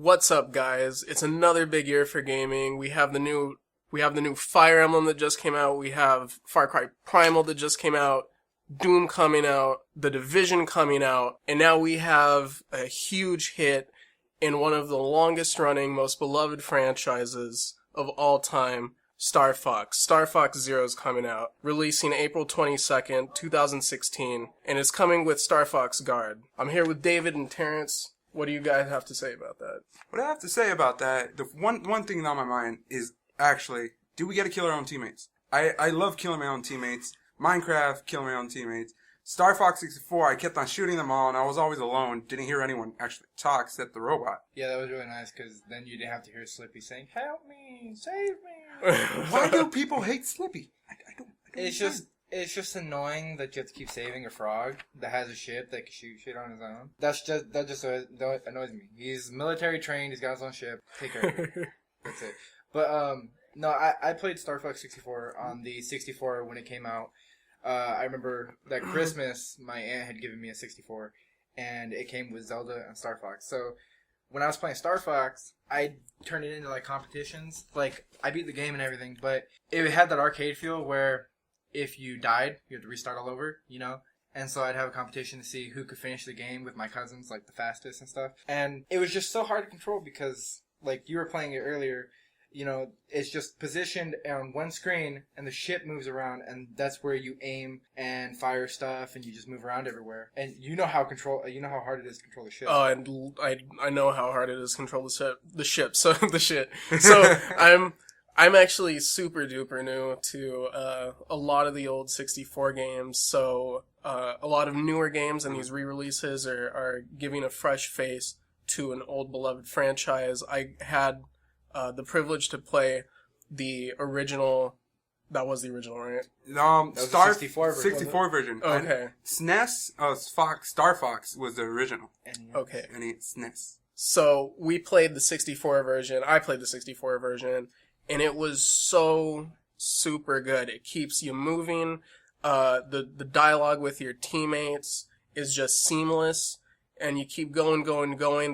What's up, guys? It's another big year for gaming. We have the new Fire Emblem that just came out. We have Far Cry Primal that just came out. Doom coming out. The Division coming out. And now we have a huge hit in one of the longest running, most beloved franchises of all time, Star Fox. Star Fox Zero is coming out, releasing April 22nd, 2016, and it's coming with Star Fox Guard. I'm here with David and Terrence. What do you guys have to say about that? What I have to say about that, the one thing on my mind is actually, do we get to kill our own teammates? I love killing my own teammates. Minecraft, killing my own teammates. Star Fox 64, I kept on shooting them all, and I was always alone. Didn't hear anyone actually talk except the robot. Yeah, that was really nice, because then you didn't have to hear Slippy saying, "Help me! Save me!" Why do people hate Slippy? I don't It's just annoying that you have to keep saving a frog that has a ship that can shoot shit on his own. That just annoys me. He's military trained. He's got his own ship. Take care of it. That's it. But no, I played Star Fox 64 on the 64 when it came out. I remember that Christmas my aunt had given me a 64, and it came with Zelda and Star Fox. So when I was playing Star Fox, I turned it into like competitions. Like I beat the game and everything, but it had that arcade feel where if you died, you had to restart all over, you know? And so I'd have a competition to see who could finish the game with my cousins, like the fastest and stuff. And it was just so hard to control because, like you were playing it earlier, you know, it's just positioned on one screen and the ship moves around and that's where you aim and fire stuff and you just move around everywhere. And you know how hard it is to control the ship. Oh, and I know how hard it is to control the ship. So the shit. So I'm actually super duper new to a lot of the old 64 games, so a lot of newer games and these re-releases are giving a fresh face to an old beloved franchise. I had the privilege to play the original. That was the original, right? Star 64 version. Okay. SNES, Star Fox was the original. Okay. And it's SNES. So we played the 64 version. I played the 64 version. And it was so super good. It keeps you moving. The dialogue with your teammates is just seamless. And you keep going.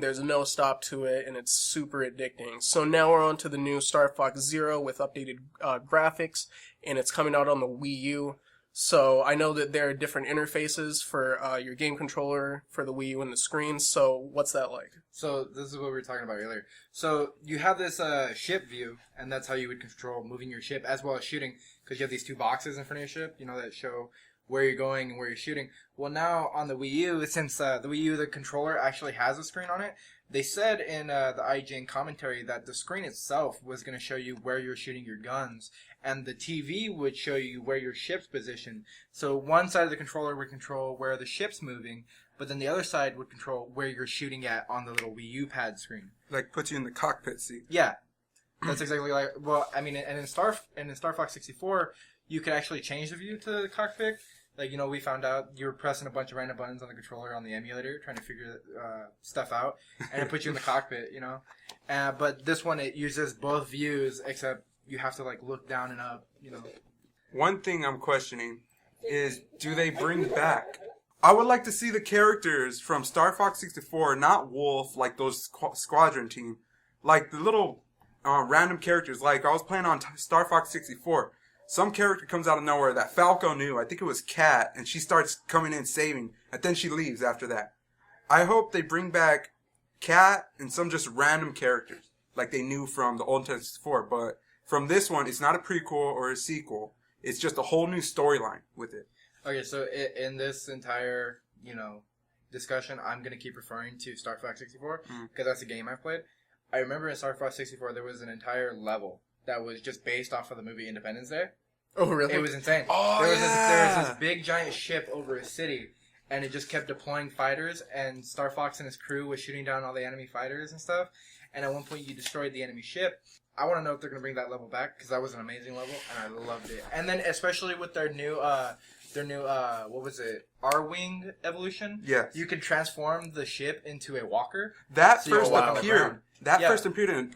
There's no stop to it. And it's super addicting. So now we're on to the new Star Fox Zero with updated graphics. And it's coming out on the Wii U. So I know that there are different interfaces for your game controller for the Wii U and the screen. So what's that like? So this is what we were talking about earlier. So you have this ship view, and that's how you would control moving your ship as well as shooting, because you have these two boxes in front of your ship, you know, that show where you're going and where you're shooting. Well, now on the Wii U, since the Wii U, the controller actually has a screen on it, they said in the IGN commentary that the screen itself was going to show you where you're shooting your guns, and the TV would show you where your ship's positioned. So one side of the controller would control where the ship's moving, but then the other side would control where you're shooting at on the little Wii U pad screen. Like puts you in the cockpit seat. Yeah, that's exactly like. Well, I mean, and in Star Fox 64, you could actually change the view to the cockpit. Like, you know, we found out you were pressing a bunch of random buttons on the controller on the emulator, trying to figure stuff out, and it puts you in the cockpit, you know. But this one, it uses both views, except you have to like look down and up, you know. One thing I'm questioning is, do they bring back? I would like to see the characters from Star Fox 64, not Wolf, like those Squadron team, like the little random characters. Like I was playing on Star Fox 64. Some character comes out of nowhere that Falco knew. I think it was Kat, and she starts coming in saving, and then she leaves after that. I hope they bring back Kat and some just random characters, like they knew from the old 64. But from this one, it's not a prequel or a sequel. It's just a whole new storyline with it. Okay, so in this entire, you know, discussion, I'm going to keep referring to Star Fox 64, because that's a game I've played. I remember in Star Fox 64, there was an entire level that was just based off of the movie Independence Day. Oh, really? It was insane. Oh, there yeah. was this big giant ship over a city, and it just kept deploying fighters, and Star Fox and his crew was shooting down all the enemy fighters and stuff, and at one point you destroyed the enemy ship. I want to know if they're going to bring that level back, because that was an amazing level, and I loved it. And then especially with their new what was it, R-Wing evolution? Yes. You could transform the ship into a walker. That So you first walk on the appeared. ground. That Yeah. first appeared in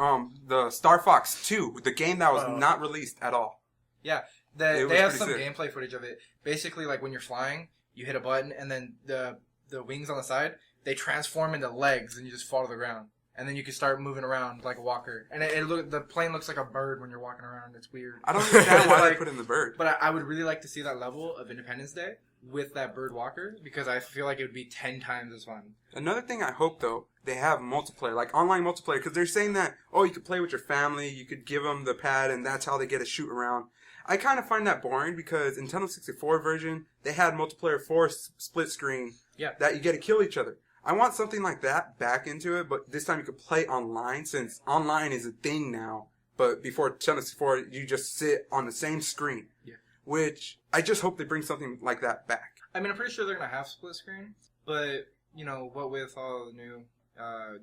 the Star Fox 2, the game that was Oh. not released at all. Yeah, It they was have pretty some sick. gameplay footage of it. Basically, like when you're flying, you hit a button, and then the wings on the side, they transform into legs, and you just fall to the ground. and then you can start moving around like a walker. And the plane looks like a bird when you're walking around. It's weird. I don't understand why they Like- put in the bird. But I would really like to see that level of Independence Day with that bird walker because I feel like it would be 10 times as fun. Another thing I hope, though, they have multiplayer, like online multiplayer, because they're saying that, oh, you could play with your family, you could give them the pad, and that's how they get to shoot around. I kind of find that boring because Nintendo 64 version, they had multiplayer for split screen that you get to kill each other. I want something like that back into it, but this time you could play online since online is a thing now. But before Nintendo 64, you just sit on the same screen. Yeah. Which I just hope they bring something like that back. I mean, I'm pretty sure they're going to have split screen, but, you know, what with all the new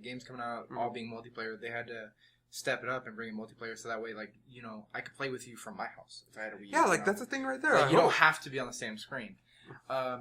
games coming out, all being multiplayer, they had to step it up and bring in multiplayer so that way, like, you know, I could play with you from my house if I had a Wii U. Yeah, like you know? that's the thing right there. Like, I you don't hope. have to be on the same screen.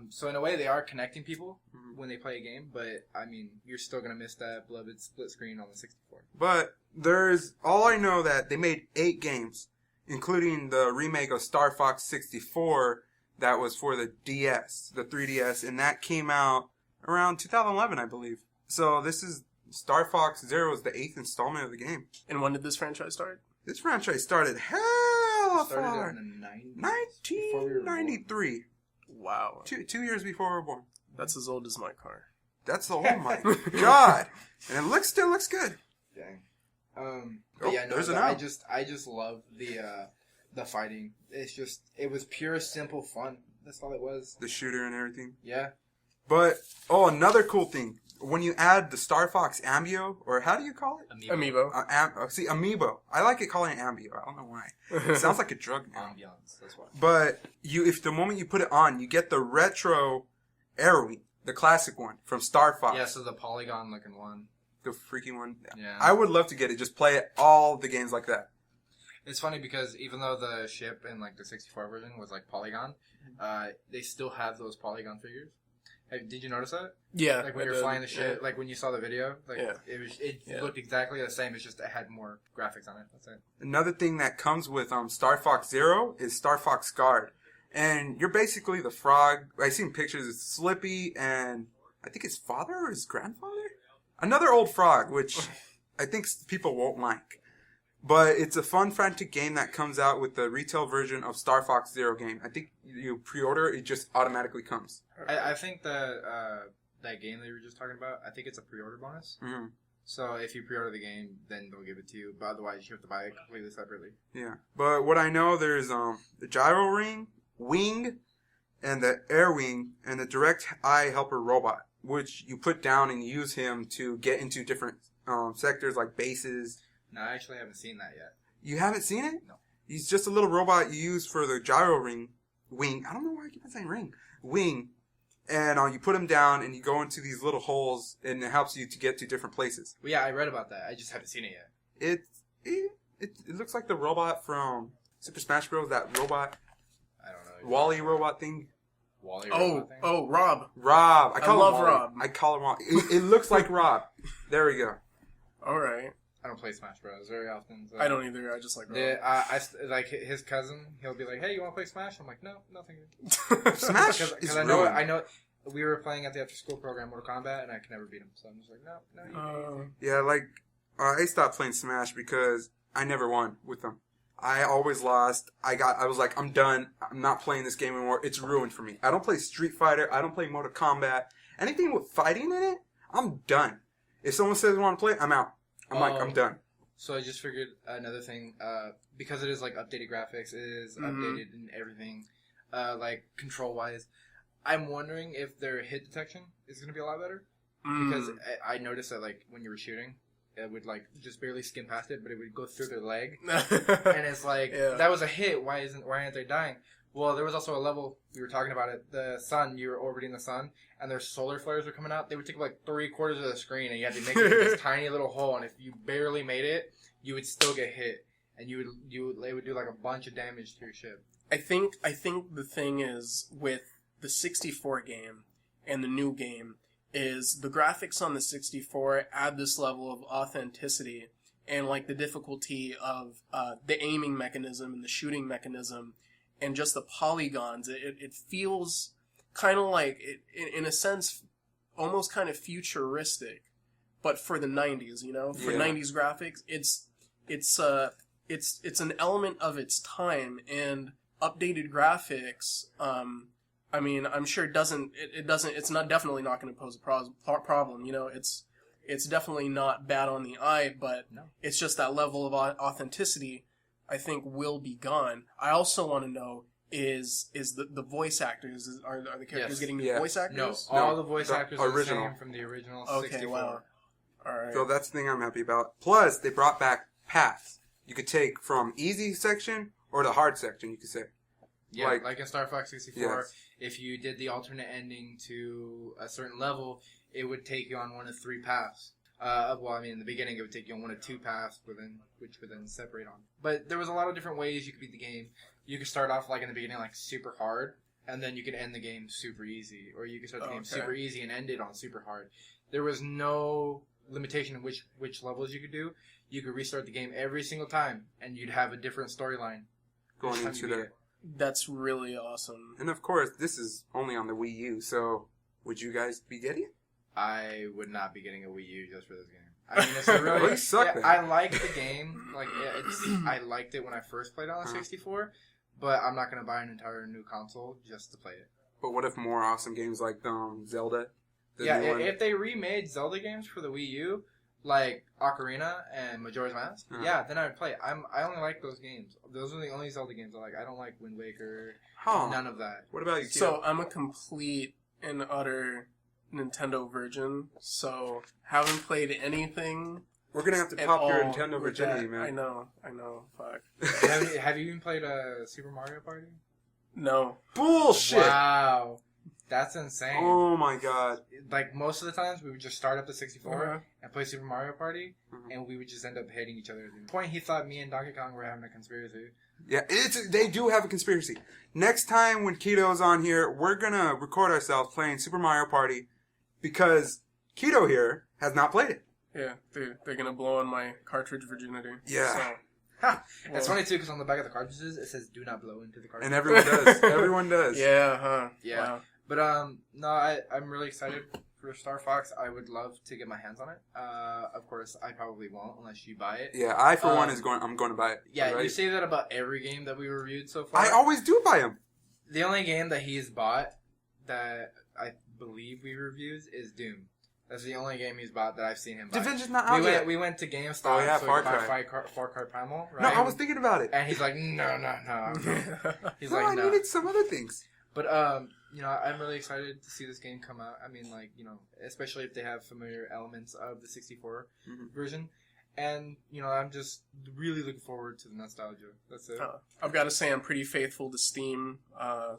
So in a way, they are connecting people when they play a game, but, I mean, you're still going to miss that beloved split screen on the 64. But there's all I know that they made 8 games, including the remake of Star Fox 64 that was for the DS, the 3DS, and that came out around 2011, I believe. So this is Star Fox Zero is the 8th installment of the game. And when did this franchise start? This franchise started hella Started far. in the 90s. Before we were born. 1993. Wow. 2 years before we were born. That's as old as my car. That's the oh my god. And it still looks good. Dang. Oh, But yeah, no, there's an I out. just love the fighting. It was pure simple fun. That's all it was. The shooter and everything. Yeah. But another cool thing. When you add the Star Fox Ambio, or how do you call it? Amiibo. Amiibo. I like it calling it Ambio. I don't know why. It sounds like a drug now. Ambiance. That's why. But if the moment you put it on, you get the retro Arrowing, the classic one from Star Fox. Yeah, so the polygon looking one. The freaking one. Yeah. I would love to get it. Just play it, all the games like that. It's funny because even though the ship in like the 64 version was like polygon, they still have those polygon figures. Did you notice that? Yeah. Like when you were flying the ship, like when you saw the video, like it looked exactly the same. It's just it had more graphics on it. That's it. Another thing that comes with Star Fox Zero is Star Fox Guard. And you're basically the frog. I've seen pictures. It's Slippy and I think his father or his grandfather? Another old frog, which I think people won't like. But it's a fun, frantic game that comes out with the retail version of Star Fox Zero game. I think you pre-order it just automatically comes. I think that that game that you were just talking about, I think it's a pre-order bonus. Mm-hmm. So if you pre-order the game, then they'll give it to you. But otherwise, you have to buy it completely separately. Yeah. But what I know, there's the gyro wing, and the air wing, and the direct eye helper robot, which you put down and use him to get into different sectors like bases. No, I actually haven't seen that yet. You haven't seen it? No. He's just a little robot you use for the gyro wing. I don't know why I keep on saying ring. Wing. And you put him down and you go into these little holes and it helps you to get to different places. Well, yeah, I read about that. I just haven't seen it yet. It looks like the robot from Super Smash Bros. That robot, I don't know. Wally robot thing. Wally. Rob. Rob. I love him Wally. Rob. I call him Rob. It looks like Rob. There we go. All right. I don't play Smash Bros. Very often. So. I don't either. I just like Rob. Yeah, I like his cousin. He'll be like, "Hey, you want to play Smash?" I'm like, "No, nothing." Smash is Because I know we were playing at the after school program Mortal Kombat, and I could never beat him. So I'm just like, no. Yeah, like I stopped playing Smash because I never won with them. I always lost. I was like, I'm done. I'm not playing this game anymore. It's ruined for me. I don't play Street Fighter. I don't play Mortal Kombat. Anything with fighting in it, I'm done. If someone says they want to play, I'm out. I'm done. So I just figured another thing, because it is like updated graphics, it is updated in everything, like control wise. I'm wondering if their hit detection is going to be a lot better. Because I noticed that like when you were shooting, it would like just barely skim past it, but it would go through their leg, and it's like that was a hit. Why aren't they dying? Well, there was also a level we were talking about it. The sun, you were orbiting the sun, and their solar flares were coming out. They would take like 3/4 of the screen, and you had to make it in this tiny little hole. And if you barely made it, you would still get hit, and it would do like a bunch of damage to your ship. I think the thing is with the 64 game and the new game is the graphics on the 64 add this level of authenticity and like the difficulty of the aiming mechanism and the shooting mechanism and just the polygons. It feels kind of like, in a sense, almost kind of futuristic but for the 90s, you know, for Yeah. 90s graphics, it's an element of its time, and updated graphics. I mean, I'm sure it doesn't. It's not definitely not going to pose a problem. You know, it's definitely not bad on the eye, but it's just that level of authenticity, I think, will be gone. I also want to know is the voice actors, are the characters Yes. getting new Yeah. voice actors? No, No, all the voice the actors are the original. same from the original Okay, 64. wow. All right. So that's the thing I'm happy about. Plus, they brought back paths you could take from easy section or the hard section, you could say. Yeah, like in Star Fox 64, Yes. if you did the alternate ending to a certain level, it would take you on one of 3 paths. Well, I mean, in the beginning, it would take you on one of 2 paths, which would then separate on. But there was a lot of different ways you could beat the game. You could start off, like, in the beginning, like, super hard, and then you could end the game super easy. Or you could start the game super easy and end it on super hard. There was no limitation in which levels you could do. You could restart the game every single time, and you'd have a different storyline. Going each time into you beat the... it. That's really awesome. And of course, this is only on the Wii U, so would you guys be getting it? I would not be getting a Wii U just for this game. I mean, it's a really. Well, you suck, then. I like the game. Like, I liked it when I first played on the 64, but I'm not gonna buy an entire new console just to play it. But what if more awesome games like Zelda? The Yeah, new one? if they remade Zelda games for the Wii U, like Ocarina and Majora's Mask, yeah, then I'd play it. I only like those games. Those are the only Zelda games I like. I don't like Wind Waker. Huh. None of that. What about you, So I'm a complete and utter Nintendo virgin, so haven't played anything. We're gonna have to at pop your all Nintendo with virginity, that. man. I know. Fuck. have you even played Super Mario Party? No. Bullshit! Wow, that's insane. Oh my god. Like, most of the times, we would just start up the 64 Uh-huh. and play Super Mario Party, and we would just end up hating each other. At the point, he thought me and Donkey Kong were having a conspiracy. Yeah, they do have a conspiracy. Next time when Keto's on here, we're gonna record ourselves playing Super Mario Party because Keto here has not played it. Yeah, they're gonna blow on my cartridge virginity. Yeah. So, Ha! That's well, funny, too, because on the back of the cartridges, it says, do not blow into the cartridge. And everyone does. Everyone does. Yeah, huh? Yeah. Wow. But, no, I'm really excited for Star Fox. I would love to get my hands on it. Of course, I probably won't unless you buy it. Yeah, I for one I'm going to buy it. Yeah, right? you say that about every game that we reviewed so far. I always do buy them. The only game that he's bought that I believe we reviewed is Doom. That's the only game he's bought that I've seen him buy. Division's not out yet. We went to GameStop. Oh, yeah, so Far we could Cry. buy Far Cry Primal, right? No, I was thinking about it. And he's like, no. He's No, like, I no. needed some other things. But, you know, I'm really excited to see this game come out. I mean, like, you know, especially if they have familiar elements of the 64 version. And, you know, I'm just really looking forward to the nostalgia. That's it. I've got to say I'm pretty faithful to Steam,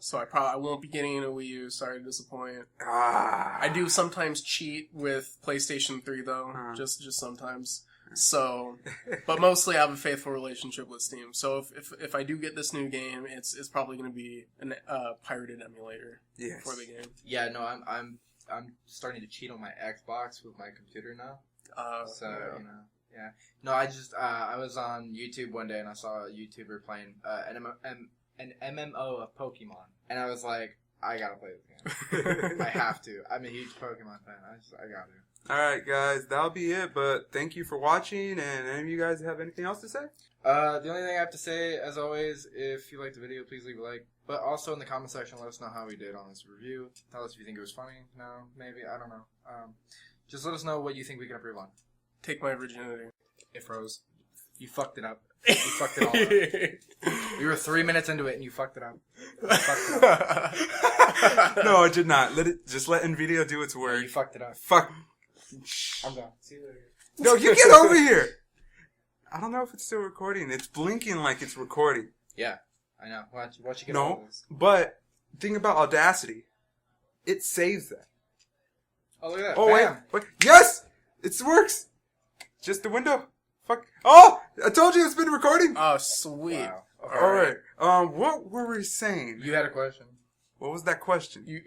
so I won't be getting a Wii U. Sorry to disappoint. I do sometimes cheat with PlayStation 3 though, just sometimes. So, but mostly I have a faithful relationship with Steam. So if I do get this new game, it's probably going to be a pirated emulator for the game. Yeah, no, I'm starting to cheat on my Xbox with my computer now. You know. Yeah. No, I was on YouTube one day and I saw a YouTuber playing an MMO of Pokemon. And I was like, I gotta play this game. I have to. I'm a huge Pokemon fan. I gotta. Alright, guys, that'll be it. But thank you for watching. And any of you guys have anything else to say? The only thing I have to say, as always, if you liked the video, please leave a like. But also in the comment section, let us know how we did on this review. Tell us if you think it was funny. No, maybe. I don't know. Just let us know what you think we can improve on. Take my virginity. It froze. You fucked it up. You fucked it all up. We were 3 minutes into it and you fucked it up. No, I did not. Just let NVIDIA do its Yeah, work. you fucked it up. Fuck. I'm done. See you later. No, you get over here. I don't know if it's still recording. It's blinking like it's recording. Yeah, I know. Watch you get No, all this. but thing about Audacity, it saves that. Oh, look at that. Oh, Bam. wait. Yes! It works. Just the window. Fuck. Oh! I told you it's been recording. Oh, sweet. Wow. All right. What were we saying? You had a question. What was that question? You